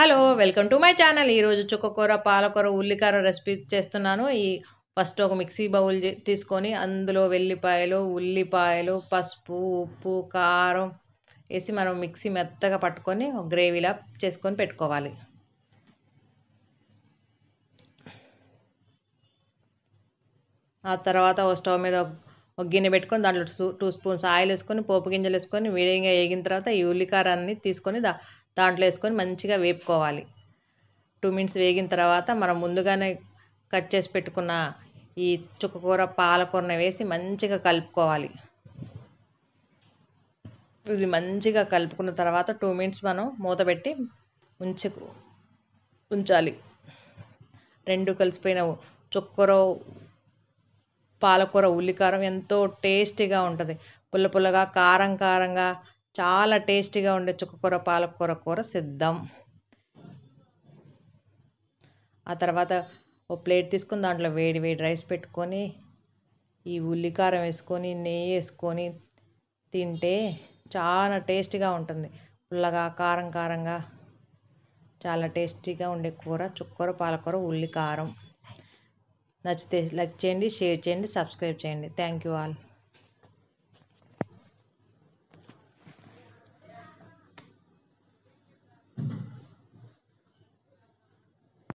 Hello! Welcome to my channel. ఈరోజు చుక్కకూర, పాలకూర, ఉల్లికార రెసిపీ చేస్తున్నాను. ఫస్ట్ ఒక మిక్సీ బౌల్ తీసుకొని అందులో వెల్లిపాయలు, ఉల్లిపాయలు, పసుపు, ఉప్పు, కారం ఏసి మనం మిక్సీ మెత్తగా పట్టుకొని గ్రేవీలా చేసుకొని పెట్టుకోవాలి. ఆ తర్వాత ఒక స్టవ్ మీద ఒక గిన్నె పెట్టుకొని దాంట్లో 2 స్పూన్స్ ఆయిల్ వేసుకొని, పోపు గింజలు వేసుకొని, వేడిగా ఏగిన తర్వాత ఈ ఉల్లికారాన్ని తీసుకొని దాంట్లో వేసుకొని మంచిగా వేపుకోవాలి. 2 మినిట్స్ వేగిన తర్వాత మనం ముందుగానే కట్ చేసి పెట్టుకున్న ఈ చుక్కకూర, పాలకూరని వేసి మంచిగా కలుపుకోవాలి. ఇది మంచిగా కలుపుకున్న తర్వాత 2 మినిట్స్ మనం మూత పెట్టి ఉంచాలి. రెండు కలిసిపోయిన చుక్కకూర, పాలకూర, ఉల్లికారం ఎంతో టేస్టీగా ఉంటుంది. పుల్ల పుల్లగా, కారం కారంగా చాలా టేస్టీగా ఉండే చుక్కకూర, పాలకూర కూర సిద్ధం. ఆ తర్వాత ఒక ప్లేట్ తీసుకొని దాంట్లో వేడి వేడి రైస్ పెట్టుకొని ఈ ఉల్లికారం వేసుకొని, నెయ్యి వేసుకొని తింటే చాలా టేస్టీగా ఉంటుంది. పుల్లగా, కారం కారంగా చాలా టేస్టీగా ఉండే కూర చుక్కకూర, పాలకూర, ఉల్లికారం. నచ్చితే లైక్ చేయండి, షేర్ చేయండి, సబ్స్క్రైబ్ చేయండి. Thank you all.